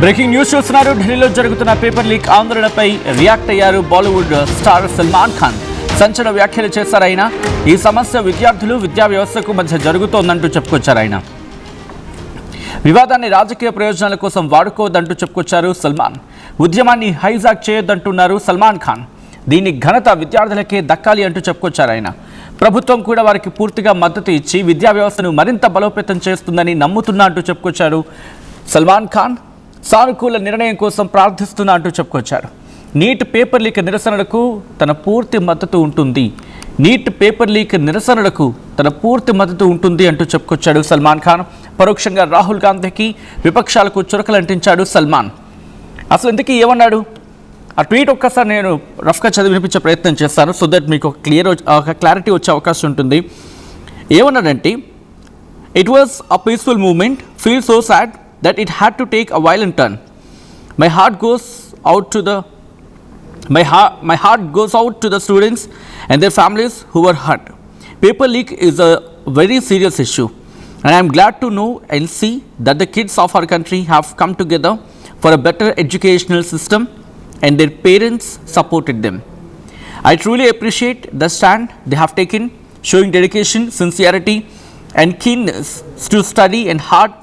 Breaking news చూస్తున్నారు. ఢిల్లీలో జరుగుతున్న పేపర్ లీక్ ఆందోళనపై రియాక్ట్ అయ్యారు బాలీవుడ్ స్టార్ సల్మాన్ ఖాన్. సంచలన వ్యాఖ్యలు చేశారు ఆయన. ఈ సమస్య విద్యార్థులు విద్యా వ్యవస్థకు మధ్య జరుగుతోందంటూ చెప్పుకొచ్చారు ఆయన. వివాదాన్ని రాజకీయ ప్రయోజనాల కోసం వాడుకోవద్దంటూ చెప్పుకొచ్చారు సల్మాన్. ఉద్యమాన్ని హైజాక్ చేయొద్దంటున్నారు సల్మాన్ ఖాన్. దీని ఘనత విద్యార్థులకే దక్కాలి అంటూ చెప్పుకొచ్చారు ఆయన. ప్రభుత్వం కూడా వారికి పూర్తిగా మద్దతు ఇచ్చి విద్యా వ్యవస్థను మరింత బలోపేతం చేస్తుందని నమ్ముతున్నా అంటూ చెప్పుకొచ్చారు సల్మాన్ ఖాన్. సానుకూల నిర్ణయం కోసం ప్రార్థిస్తున్నా అంటూ చెప్పుకొచ్చారు. నీట్ పేపర్ లీక్ నిరసనలకు తన పూర్తి మద్దతు ఉంటుంది. నీట్ పేపర్ లీక్ నిరసనలకు తన పూర్తి మద్దతు ఉంటుంది అంటూ చెప్పుకొచ్చాడు సల్మాన్ ఖాన్. పరోక్షంగా రాహుల్ గాంధీకి విపక్షాలకు చురకలు అంటించాడు సల్మాన్. అసలు ఇంతకీ ఏమన్నాడు? ఆ ట్వీట్ ఒక్కసారి నేను రఫ్గా చదివి వినిపించే ప్రయత్నం చేస్తాను, సో దట్ మీకు ఒక క్లారిటీ వచ్చే అవకాశం ఉంటుంది. ఏమన్నాడంటే, it was a peaceful movement, feel so sad that it had to take a violent turn. My heart goes out to the students and their families who were hurt. Paper leak is a very serious issue, and I am glad to know and see that the kids of our country have come together for a better educational system and their parents supported them. I truly appreciate the stand they have taken, showing dedication, sincerity and keenness to study and hard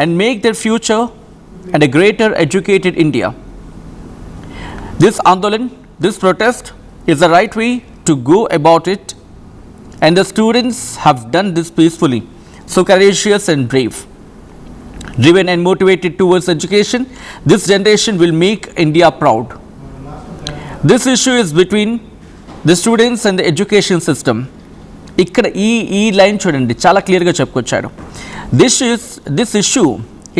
and make their future and a greater educated India. This Andolan, this protest is the right way to go about it, and the students have done this peacefully, so courageous and brave. Driven and motivated towards education, this generation will make India proud. This issue is between the students and the education system. ఇక్కడ ఈ line చూడండి, చాలా క్లియర్గా చెప్పుకొచ్చాడు. This issue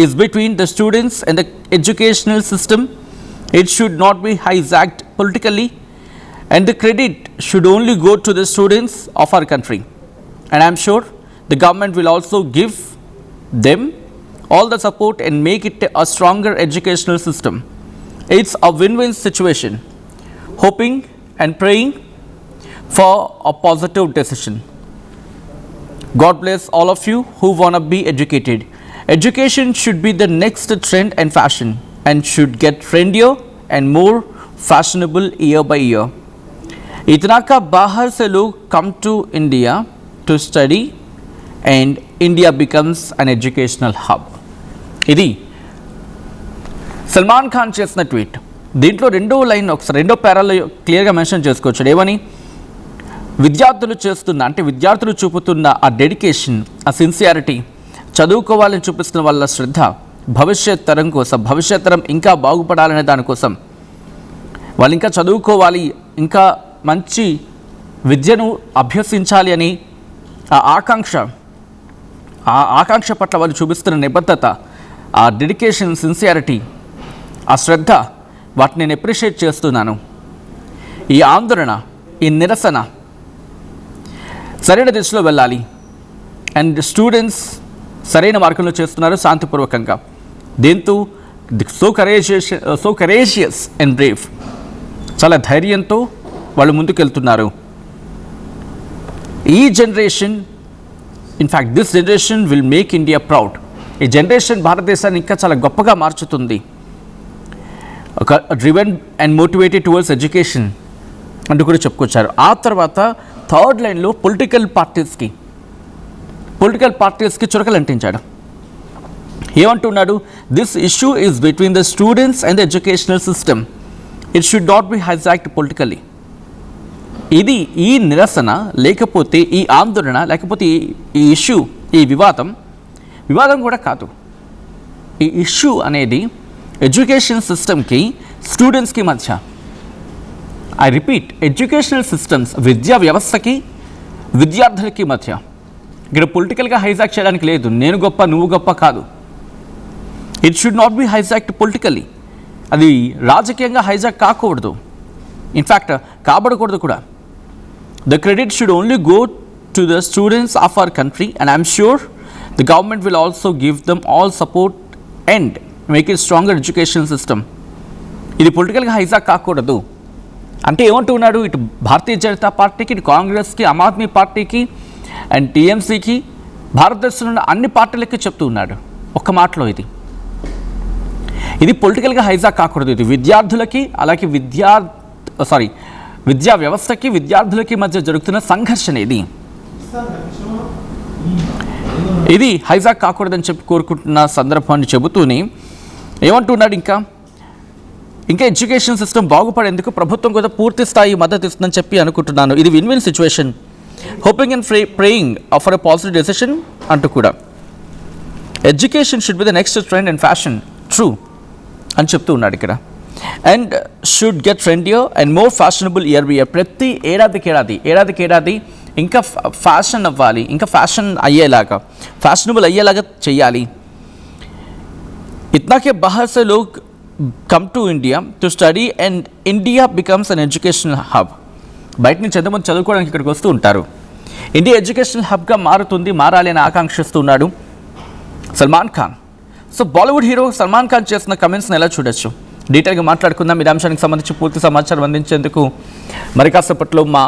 is between the students and the educational system. It should not be hijacked politically, and the credit should only go to the students of our country. And I am sure the government will also give them all the support and make it a stronger educational system. It's a win-win situation. Hoping and praying for a positive decision. God bless all of you who want to be educated. Education should be the next trend and fashion, and should get trendier and more fashionable year by year. इतना का बाहर से लोग come to India to study, and India becomes an educational hub. ఇది సల్మాన్ ఖాన్ చేసిన tweet. దీంట్లో రెండో line ఒకసారి రెండో పేరాలో క్లియర్గా మెన్షన్ చేసుకోవచ్చు. ఏమని? విద్యార్థులు చూపుతున్న ఆ డెడికేషన్, ఆ సిన్సియారిటీ, చదువుకోవాలని చూపిస్తున్న వాళ్ళ శ్రద్ధ, భవిష్యత్ తరం ఇంకా బాగుపడాలనే దానికోసం, వాళ్ళు ఇంకా చదువుకోవాలి, ఇంకా మంచి విద్యను అభ్యసించాలి అని ఆ ఆకాంక్ష పట్ల వాళ్ళు చూపిస్తున్న నిబద్ధత, ఆ డెడికేషన్, సిన్సియారిటీ, ఆ శ్రద్ధ, వాటిని నేను అప్రిషియేట్ చేస్తున్నాను. ఈ ఆందోళన, ఈ నిరసన సరైన దిశలో వెళ్ళాలి, అండ్ స్టూడెంట్స్ సరైన మార్గంలో చేస్తున్నారు శాంతిపూర్వకంగా. దీంతో సో కరేజియస్ అండ్ బ్రేవ్, చాలా ధైర్యంతో వాళ్ళు ముందుకెళ్తున్నారు. ఈ generation, in fact this generation will make India proud. ఈ జనరేషన్ భారతదేశాన్ని ఇంకా చాలా గొప్పగా మార్చుతుంది. ఒక driven and motivated towards education అంటూ కూడా చెప్పుకొచ్చారు. ఆ తర్వాత థర్డ్ లైన్లో పొలిటికల్ పార్టీస్కి చురకలు అంటించాడు. ఏమంటున్నాడు? This issue is between the students and the educational system. It should not be hijacked politically. ఇది ఈ నిరసన లేకపోతే, ఈ ఆందోళన లేకపోతే, ఈ ఇష్యూ, ఈ వివాదం కూడా కాదు. ఈ ఇష్యూ అనేది ఎడ్యుకేషన్ సిస్టమ్కి, స్టూడెంట్స్కి మధ్య, ఐ రిపీట్, ఎడ్యుకేషనల్ సిస్టమ్స్, విద్యా వ్యవస్థకి విద్యార్థులకి మధ్య. ఇక్కడ పొలిటికల్గా హైజాక్ చేయడానికి లేదు. నేను గొప్ప, నువ్వు గొప్ప కాదు. It should not be hijacked politically. అది రాజకీయంగా హైజాక్ కాకూడదు, ఇన్ఫ్యాక్ట్ కాబడకూడదు కూడా. The credit should only go to the students of our country, and I'm sure the government will also give them all support and make it stronger education system. ఇది పొలిటికల్గా hijack కాకూడదు అంటే ఏమంటున్నాడు? ఇటు భారతీయ జనతా పార్టీకి, ఇటు కాంగ్రెస్కి, ఆమ్ ఆద్మీ పార్టీకి అండ్ టీఎంసీకి, భారతదేశంలో ఉన్న అన్ని పార్టీలకి చెప్తూ ఉన్నాడు ఒక్క మాటలో. ఇది ఇది పొలిటికల్గా హైజాక్ కాకూడదు. ఇది విద్యార్థులకి అలాగే విద్యా వ్యవస్థకి విద్యార్థులకి మధ్య జరుగుతున్న సంఘర్షణ ఇది హైజాక్ కాకూడదని చెప్పి కోరుకుంటున్న సందర్భాన్ని చెబుతూనే ఏమంటున్నాడు, ఇంకా ఎడ్యుకేషన్ సిస్టమ్ బాగుపడేందుకు ప్రభుత్వం కూడా పూర్తి స్థాయి మద్దతు ఇస్తుందని చెప్పి అనుకుంటున్నాను. ఇది win win situation, hoping and praying for a positive decision అంటూ కూడా education should be the next trend and fashion true అని చెప్తూ ఉన్నాడు ఇక్కడ. And should get trendier and more fashionable year by year. ప్రతి ఏడాదికి ఇంకా ఫ్యాషన్ అవ్వాలి, ఇంకా ఫ్యాషన్ అయ్యేలాగా, ఫ్యాషనబుల్ అయ్యేలాగా చెయ్యాలి. इतना के बाहर से लोग come to India to study and India becomes an educational hub. బయట నుంచి ఎంతమంది చదువుకోవడానికి ఇక్కడికి వస్తూ ఉంటారు. ఇండియా ఎడ్యుకేషనల్ హబ్గా మారాలి అని ఆకాంక్షిస్తున్నాడు Salman Khan. So Bollywood hero Salman Khan చేసిన కమెంట్స్ని ఎలా చూడొచ్చు, డీటెయిల్గా మాట్లాడుకుందాం. ఈ అంశానికి సంబంధించి పూర్తి సమాచారం అందించేందుకు మరి కాసేపట్లో మా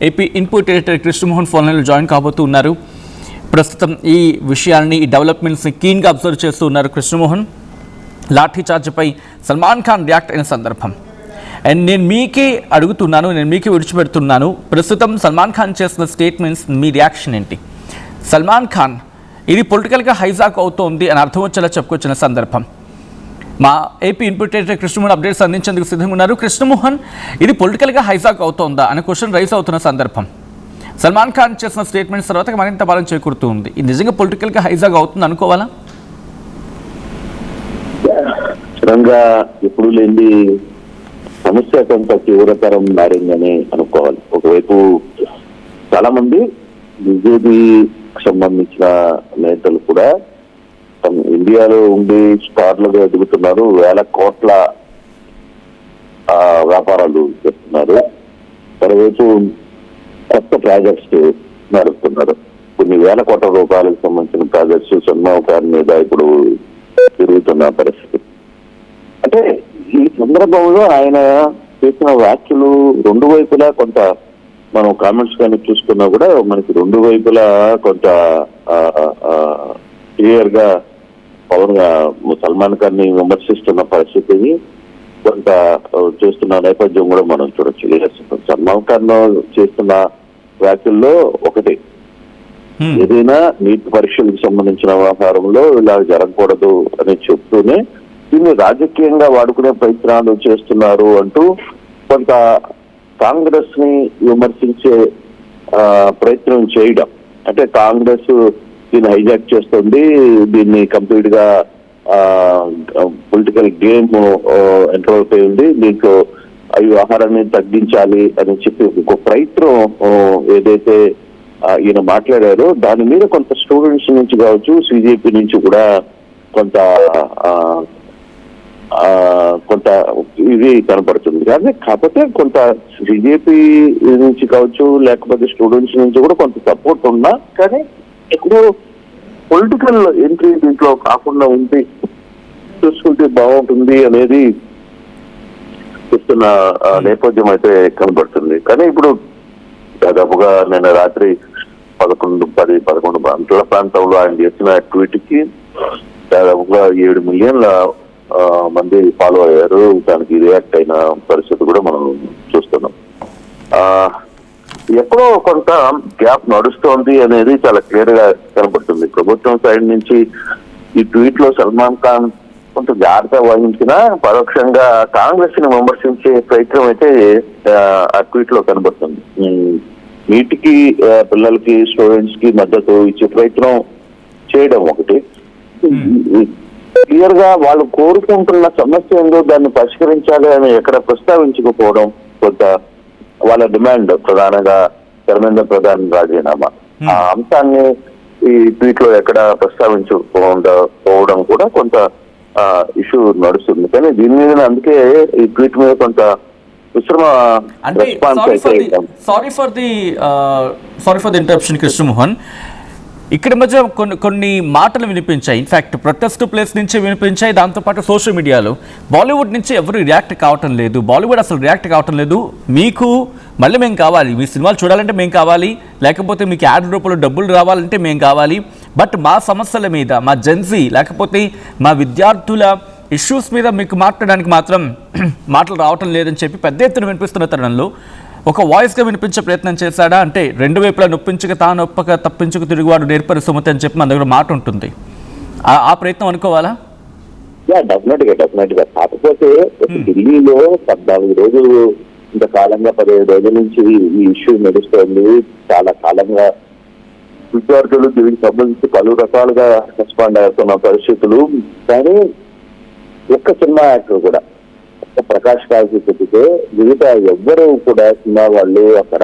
ఏపీ ఇన్పుట్ ఎడిటర్ కృష్ణమోహన్ ఫోన్లో జాయిన్ కాబోతూ ఉన్నారు. ప్రస్తుతం ఈ విషయాన్ని, ఈ డెవలప్మెంట్స్ని కీన్గా అబ్జర్వ్ చేస్తూ ఉన్నారు కృష్ణమోహన్. లాఠీ చార్జ్పై సల్మాన్ ఖాన్ రియాక్ట్ అయిన సందర్భం అండ్ నేను మీకే విడిచిపెడుతున్నాను. ప్రస్తుతం సల్మాన్ ఖాన్ చేసిన స్టేట్మెంట్స్ మీ రియాక్షన్ ఏంటి? సల్మాన్ ఖాన్ ఇది పొలిటికల్గా హైజాక్ అవుతోంది అని అర్థం వచ్చేలా చెప్పుకొచ్చిన సందర్భం. మా AP input editor Krishnamohan updates అందించేందుకు సిద్ధంగా ఉన్నారు. కృష్ణమోహన్, ఇది పొలిటికల్గా హైజాక్ అవుతోందా అనే క్వశ్చన్ రైజ్ అవుతున్న సందర్భం. సల్మాన్ ఖాన్ చేసిన స్టేట్మెంట్స్ తర్వాత మరింత బలం చేకూరుతూ ఉంది. ఇది నిజంగా పొలిటికల్గా హైజాక్ అవుతుంది అనుకోవాలా? స్థిరంగా ఎప్పుడు లేని సమస్య కొంత తీవ్రతరం మారిందని అనుకోవాలి. ఒకవైపు చాలా మంది బీజేపీ సంబంధించిన నేతలు కూడా ఇండియాలో ఉండి స్టార్లుగా ఎదుగుతున్నారు, వేల కోట్ల వ్యాపారాలు చేస్తున్నారు. మరోవైపు కొత్త ప్రాజెక్ట్స్ నడుపుతున్నారు. కొన్ని వేల కోట్ల రూపాయలకు సంబంధించిన ప్రాజెక్ట్స్ సల్మాన్ ఖాన్ మీద ఇప్పుడు తిరుగుతున్న పరిస్థితి. అంటే ఈ సందర్భంలో ఆయన చేసిన వ్యాఖ్యలు రెండు వైపులా కొంత మనం కామెంట్స్ కానీ చూసుకున్నా కూడా మనకి రెండు వైపులా కొంత క్లియర్ గా పవన్ సల్మాన్ ఖాన్ ని విమర్శిస్తున్న పరిస్థితిని కొంత చూస్తున్న నేపథ్యం కూడా మనం చూడొచ్చు. సల్మాన్ ఖాన్ చేస్తున్న వ్యాఖ్యల్లో ఒకటి, ఏదైనా నీట్ పరీక్షలకు సంబంధించిన వ్యవహారంలో ఇలా జరగకూడదు అని చెప్తూనే దీన్ని రాజకీయంగా వాడుకునే ప్రయత్నాలు చేస్తున్నారు అంటూ కొంత కాంగ్రెస్ ని విమర్శించే ప్రయత్నం చేయడం. అంటే కాంగ్రెస్ దీన్ని హైజాక్ చేస్తుంది, దీన్ని కంప్లీట్ గా పొలిటికల్ గేమ్ ఎంటర్ అయింది, దీంట్లో ఈ వ్యవహారాన్ని తగ్గించాలి అని చెప్పి ఒక ప్రయత్నం ఏదైతే ఈయన మాట్లాడారో దాని మీద కొంత స్టూడెంట్స్ నుంచి కావచ్చు, సిజేపీ నుంచి కూడా కొంత ఇది కనపడుతుంది. కానీ కాకపోతే కొంత బీజేపీ నుంచి కావచ్చు, లేకపోతే స్టూడెంట్స్ నుంచి కూడా కొంత సపోర్ట్ ఉన్నా కానీ ఇప్పుడు పొలిటికల్ ఎంట్రీ దీంట్లో కాకుండా ఉంది, చూసుకుంటే బాగుంటుంది అనేది చూస్తున్న నేపథ్యం అయితే కనపడుతుంది. కానీ ఇప్పుడు దాదాపుగా నిన్న రాత్రి 11 గంటల ప్రాంతంలో ఆయన చేసిన ట్వీట్ కి దాదాపుగా 7 మిలియన్ల మంది ఫాలో అయ్యారు. దానికి రియాక్ట్ అయిన పరిస్థితి కూడా మనం చూస్తున్నాం. ఎప్పుడో కొంత గ్యాప్ నడుస్తోంది అనేది చాలా క్లియర్ గా కనబడుతుంది. ప్రభుత్వం సైడ్ నుంచి ఈ ట్వీట్ లో సల్మాన్ ఖాన్ కొంత జాగ్రత్త వహించినా పరోక్షంగా కాంగ్రెస్ ని విమర్శించే ప్రయత్నం అయితే ఆ ట్వీట్ లో కనబడుతుంది. వీటికి పిల్లలకి, స్టూడెంట్స్ కి మద్దతు ఇచ్చే ప్రయత్నం చేయడం ఒకటి, క్లియర్ గా వాళ్ళు కోరుకుంటున్న సమస్య ఏందో దాన్ని పరిష్కరించాలి అని ఎక్కడ ప్రస్తావించకపోవడం, కొంత వాళ్ళ డిమాండ్ ప్రధానంగా ధర్మేంద్ర ప్రధాన్ రాజీనామా, ఆ అంశాన్ని ఈ ట్వీట్ లో ఎక్కడ ప్రస్తావించకపోవడం కూడా కొంత ఇష్యూ నడుస్తుంది. కానీ దీని మీద అందుకే ఈ ట్వీట్ మీద కొంత sorry for the interruption Krishnamohan. ఇక్కడ మధ్య కొన్ని మాటలు వినిపించాయి, ఇన్ఫ్యాక్ట్ ప్రొటెస్ట్ ప్లేస్ నుంచి వినిపించాయి. దాంతోపాటు సోషల్ మీడియాలో బాలీవుడ్ నుంచి ఎవరు రియాక్ట్ కావటం లేదు, బాలీవుడ్ అసలు రియాక్ట్ కావటం లేదు. మీకు మళ్ళీ మేము కావాలి, మీ సినిమాలు చూడాలంటే మేము కావాలి, లేకపోతే మీకు యాడ్ రూపంలో డబ్బులు రావాలంటే మేము కావాలి, బట్ మా సమస్యల మీద, మా జెన్సీ లేకపోతే మా విద్యార్థుల ఇష్యూస్ మీద మీకు మాట్లాడడానికి మాత్రం మాటలు రావటం లేదని చెప్పి పెద్ద ఎత్తున వినిపిస్తున్న తరుణంలో ఒక వాయిస్గా వినిపించే ప్రయత్నం చేశాడా? అంటే రెండు వైపులా నొప్పించక తానొప్పక తప్పించుకు తిరుగువాడు నేర్పరి సుమతి అని చెప్పి మన దగ్గర మాట ఉంటుంది. ఆ ప్రయత్నం అనుకోవాలా? డెఫినెట్ గా. కాకపోతే ఢిల్లీలో 14 రోజులు ఇంతకాలంగా 15 రోజుల నుంచి ఈ ఇష్యూ నడుస్తోంది. చాలా కాలంగా విద్యార్థులు దీనికి సంబంధించి పలు రకాలుగా రెస్పాండ్ అవుతున్న పరిస్థితులు. కానీ ఒక్క సినిమా యాక్టర్ కూడా, ప్రకాష్ రాజ్ చెబితే మిగతా ఎవ్వరూ కూడా సినిమా వాళ్ళు అక్కడ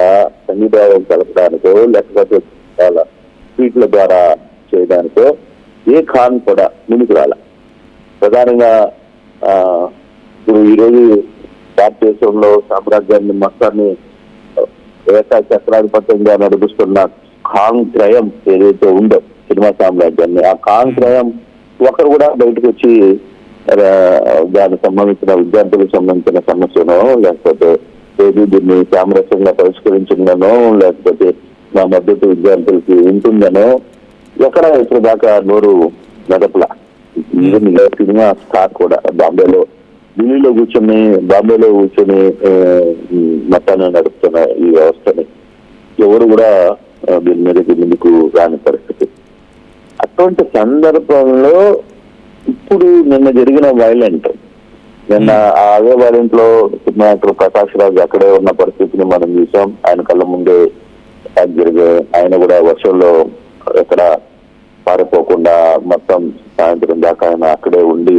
సంగీతం కలపడానికో లేకపోతే వాళ్ళ ట్వీట్ల ద్వారా చేయడానికో ఏ ఖాన్ కూడా ముందుకు రాల. ప్రధానంగా ఇప్పుడు ఈరోజు భారతదేశంలో సామ్రాజ్యాన్ని మొత్తాన్ని చక్రాధిపత్యంగా నడిపిస్తున్న ఖాన్ త్రయం ఏదైతే ఉందో సినిమా సామ్రాజ్యాన్ని, ఆ ఖాన్ త్రయం ఒకరు కూడా బయటకు వచ్చి దానికి సంబంధించిన విద్యార్థులకు సంబంధించిన సమస్యనో లేకపోతే ఏది దీన్ని సామరస్యంగా పరిష్కరించిందనో లేకపోతే మా మద్దతు విద్యార్థులకి ఉంటుందనో ఎక్కడ ఇప్పుడు దాకా నోరు మెదపలా. ఈవెన్ సినిమా స్టార్ కూడా ఢిల్లీలో కూర్చొని బాంబేలో కూర్చొని మొత్తాన్ని నడుపుతున్న ఈ వ్యవస్థని ఎవరు కూడా దీని మీదకి ముందుకు రాని పరిస్థితి. అటువంటి సందర్భంలో ఇప్పుడు నిన్న జరిగిన వైలెంట్, నిన్న అదే వైలెంట్ లో సినిమా యాక్టర్ ప్రకాష్ రాజ్ అక్కడే ఉన్న పరిస్థితిని మనం చూసాం. ఆయన కళ్ళ ముందే జరిగే, ఆయన కూడా వర్షంలో ఎక్కడ పారిపోకుండా మొత్తం సాయంత్రం దాకా ఆయన అక్కడే ఉండి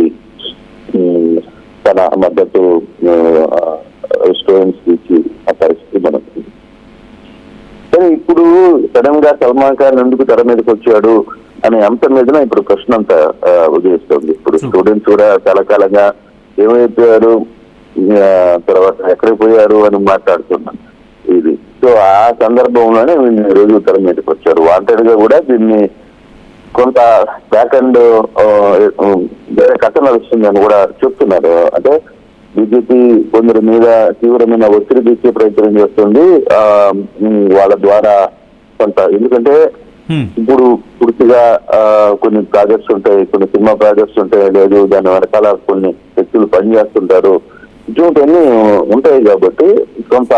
తన మద్దతు స్టూడెంట్స్ ఇచ్చి ఆ పరిస్థితి మనకు. సరే, ఇప్పుడు సడన్ గా సల్మాన్ ఖాన్ ఎందుకు తెర మీదకి వచ్చాడు అనే అంశం మీద ఇప్పుడు ప్రశ్న అంతా ఉదయిస్తుంది. ఇప్పుడు స్టూడెంట్స్ కూడా చాలా కాలంగా ఏమైపోయారు, తర్వాత ఎక్కడికి పోయారు అని మాట్లాడుతున్నారు ఇది. సో ఆ సందర్భంలోనే వీళ్ళు రోజు తెర మీదకి వచ్చారు. వాంటెడ్ గా కూడా దీన్ని కొంత బ్యాక్ అండ్ వేరే కథ నడుస్తుందని కూడా చెప్తున్నారు. అంటే బీజేపీ కొందరి మీద తీవ్రమైన ఒత్తిడి తెచ్చే ప్రయత్నం చేస్తుంది వాళ్ళ ద్వారా కొంత. ఎందుకంటే ఇప్పుడు పూర్తిగా కొన్ని ప్రాజెక్ట్స్ ఉంటాయి, కొన్ని సినిమా ప్రాజెక్ట్స్ ఉంటాయి, లేదు దాని వెనకాల కొన్ని వ్యక్తులు పనిచేస్తుంటారు, ఇటువంటివన్నీ ఉంటాయి. కాబట్టి కొంత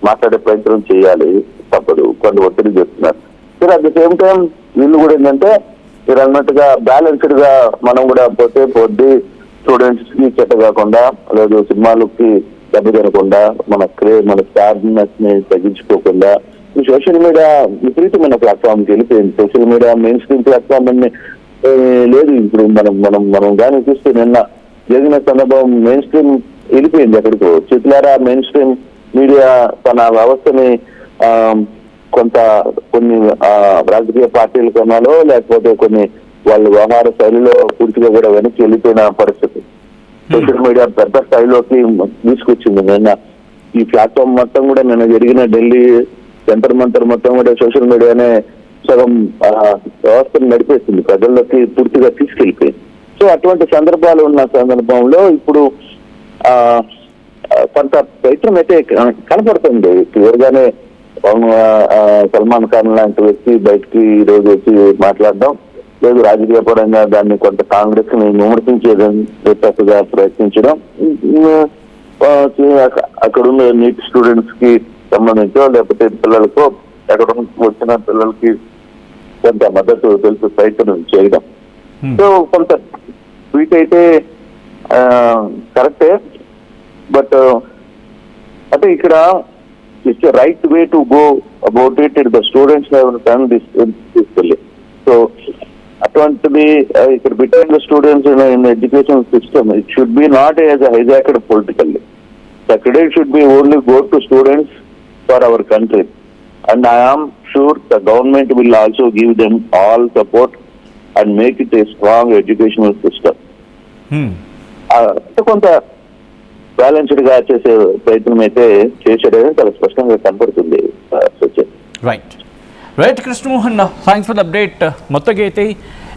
మాట్లాడే ప్రయత్నం చేయాలి, తప్పదు, కొంత ఒత్తిడి చేస్తున్నారు. సరే, అట్ ద సేమ్ టైం వీళ్ళు కూడా ఏంటంటే మీరు అన్నట్టుగా బ్యాలెన్స్డ్ గా మనం కూడా పోతే స్టూడెంట్స్ కి చెట్ట కాకుండా, లేదు సినిమాలకి దెబ్బ తినకుండా, మన స్టార్నెస్ ని తగ్గించుకోకుండా ఈ సోషల్ మీడియా విపరీతమైన ప్లాట్ఫామ్కి వెళ్ళిపోయింది. Social media main stream platform అని లేదు. ఇప్పుడు మనం కానీ చూస్తే నిన్న జరిగిన సందర్భం మెయిన్ స్ట్రీమ్ వెళ్ళిపోయింది ఎక్కడికో. చిత్లారా మెయిన్ స్ట్రీమ్ మీడియా తన వ్యవస్థని కొన్ని రాజకీయ పార్టీల కొనాలో లేకపోతే కొన్ని వాళ్ళ వ్యవహార శైలిలో పూర్తిగా కూడా వెనక్కి వెళ్ళిపోయిన పరిస్థితి సోషల్ మీడియా పెద్ద స్థాయిలోకి తీసుకొచ్చింది. నిన్న ఈ ప్లాట్ఫామ్ మొత్తం కూడా నిన్న జరిగిన ఢిల్లీ జంతర్ మంతర్ మొత్తం కూడా సోషల్ మీడియానే సగం వ్యవస్థను నడిపేస్తుంది, ప్రజల్లోకి పూర్తిగా తీసుకెళ్ళిపోయింది. సో అటువంటి సందర్భాలు ఉన్న సందర్భంలో ఇప్పుడు కొంత ప్రయత్నం అయితే కనపడుతుంది. క్లియర్ గానే సల్మాన్ ఖాన్ లాంటి వ్యక్తి బయటికి ఈ రోజు వచ్చి మాట్లాడడం లేదు, రాజకీయ పరంగా దాన్ని కొంత కాంగ్రెస్ ని విమర్శించేదిగా ప్రయత్నించడం, అక్కడున్న నీట్ స్టూడెంట్స్ కి సంబంధించో లేకపోతే పిల్లలకో ఎక్కడ వచ్చిన పిల్లలకి కొంత మద్దతు తెలుసు ప్రయత్నం చేయడం. సో కొంత ట్వీట్ అయితే కరెక్టే, బట్ అంటే ఇక్కడ it's right way to go about it. The students have done this peacefully. So అటువంటిది ఇక్కడ between the students in education system it should be not as hijacked politically. The credit should be only go to students for our country, and I am sure the government will also give them all support and make it a strong educational system. కొంత balanced గా చేసే ప్రయత్నం అయితే చేసేయడం చాలా స్పష్టంగా కనపడుతుంది. Right Krishnamohan, thanks for the update. మొత్తగా అయితే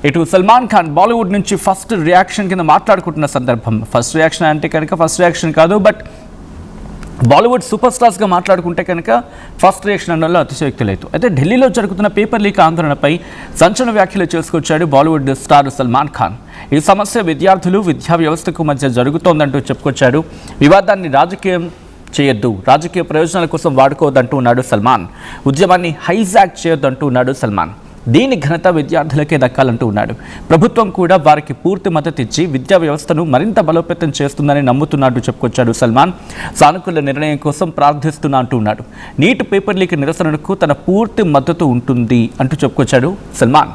ఇటు సల్మాన్ ఖాన్ బాలీవుడ్ నుంచి ఫస్ట్ రియాక్షన్ కింద మాట్లాడుకుంటున్న సందర్భం, ఫస్ట్ రియాక్షన్ అంటే కనుక ఫస్ట్ రియాక్షన్ కాదు, బట్ బాలీవుడ్ సూపర్ స్టార్స్గా మాట్లాడుకుంటే కనుక ఫస్ట్ రియాక్షన్ అనడంలో అతిశయోక్తి లేదు. అయితే ఢిల్లీలో జరుగుతున్న పేపర్ లీక్ ఆందోళనపై సంచలన వ్యాఖ్యలు చేసుకొచ్చాడు బాలీవుడ్ స్టార్ సల్మాన్ ఖాన్. ఈ సమస్య విద్యార్థులు విద్యా వ్యవస్థకు మధ్య జరుగుతోందంటూ చెప్పుకొచ్చాడు. వివాదాన్ని రాజకీయం చేయొద్దు, రాజకీయ ప్రయోజనాల కోసం వాడుకోవద్దంటూ ఉన్నాడు సల్మాన్. ఉద్యమాన్ని హైజాక్ చేయొద్దంటూ ఉన్నాడు సల్మాన్. దీని ఘనత విద్యార్థులకే దక్కాలంటూ ఉన్నాడు. ప్రభుత్వం కూడా వారికి పూర్తి మద్దతు ఇచ్చి విద్యా వ్యవస్థను మరింత బలోపేతం చేస్తుందని నమ్ముతున్నట్టు చెప్పుకొచ్చాడు సల్మాన్. సానుకూల నిర్ణయం కోసం ప్రార్థిస్తున్నా అంటూ ఉన్నాడు. నీట్ పేపర్ లీక్ నిరసనకు తన పూర్తి మద్దతు ఉంటుంది అంటూ చెప్పుకొచ్చాడు సల్మాన్.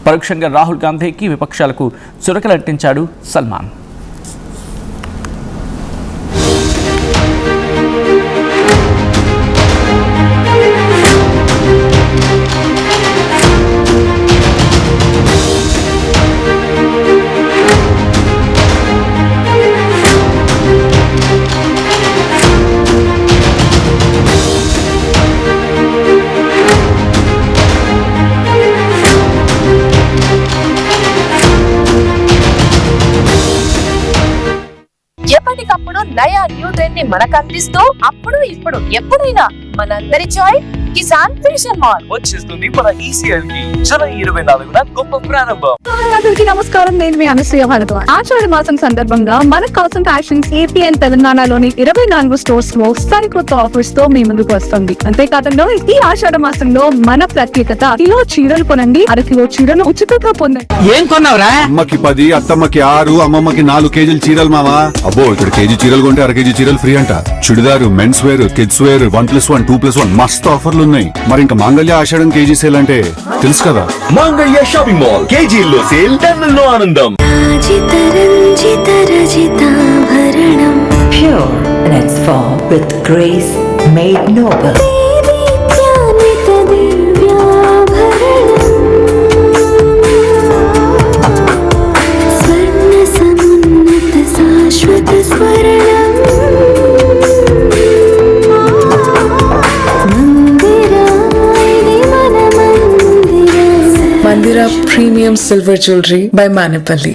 పరోక్షంగా రాహుల్ గాంధీకి విపక్షాలకు చురకలంటించాడు సల్మాన్. ఎప్పటికప్పుడు నయా న్యూ ట్రెండ్ ని మనకు అందిస్తూ అప్పుడు ఇప్పుడు ఎప్పుడైనా మనందరి చాయిస్ కిసాన్ ఫ్యాషన్ మాల్ వచ్చేస్తుంది మన ఈసీఎల్ కి జూలై 24న గొప్ప ప్రారంభం. అందరికీ నమస్కారం, నేను మీ అనసూయ భరద్వాజ్. ఆషాఢ మాసం సందర్భంగా మన కాసన్ ఫ్యాషన్స్ ఏపీ అండ్ తెలంగాణలోని 24 స్టోర్స్ లో సరికొత్త ఆఫర్స్ తో మీ ముందుకు వస్తుంది. అంతేకాదంలో ఈ ఆషాఢ మాసంలో మన ప్రత్యేకత, కిలో చీరలు కొనండి, అరకిలో చీరలు ఉచితంగా పొందండి. ఏం కొన్నావురా? అమ్మకి 10, అత్తమ్మకి 6, అమ్మమ్మకి 4 కేజీలు చీరలు మావా. అబ్బో, ఇక్కడ కేజీ చీరలు కొంటే 1 కేజీ చీరలు ఫ్రీ అంట. Churidar, men's wear, kids wear 1+1, 2+1 మస్తు ఆఫర్లు ఉన్నాయి. మరి ఇంకా మాంగళ్య ఆషాఢం కేజీ సేల్ అంటే తెలుసు కదా. మాంగళ్య షాపింగ్ మాల్ కేజీల్లో సేల్, టన్నుల్లో ఆనందం. Pure in its form with grace made noble. Mandira Premium Silver Jewelry by Manipali.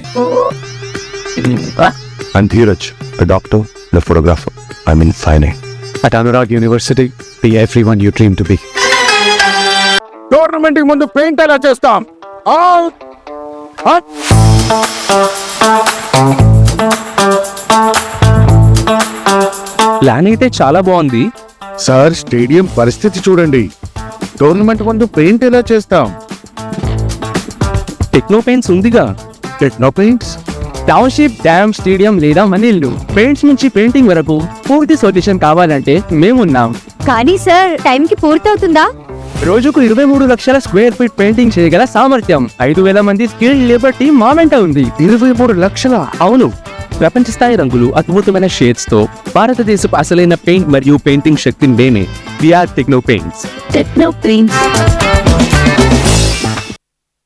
I'm Dheeraj, a doctor and a photographer. I'm in fine art. At Anurag University, be everyone you dream to be. Tournament కి ముందు paint ఎలా చేస్తాం? Plan అయితే చాలా బాగుంది sir, stadium పరిస్థితి చూడండి. Tournament ముందు పెయింట్ ఎలా చేస్తాం? టెక్నో పెయింట్స్ ఉందిగా. Techno paints, township, dam, stadium లేదా మనీళ్లు, పెయింట్స్ నుంచి పెయింటింగ్ వరకు పూర్తి సొల్యూషన్ కావాలంటే మేమున్నాం. కానీ సార్, టైం కి పూర్తవుతుందా? రోజుకు 23 లక్షల స్క్వేర్ ఫీట్ పెయింటింగ్ చేయగల సామర్థ్యం, 5,000 మంది స్కిల్డ్ లేబర్ టీమ్ మా వెంట ఉంది. 23 లక్షల? అవును, ప్రపంచ స్థాయి రంగులు, అద్భుతమైన షేడ్స్ తో భారతదేశపు అసలైన పెయింట్ మరియు పెయింటింగ్ శక్తిని మేమే. VR techno paints. Techno paints.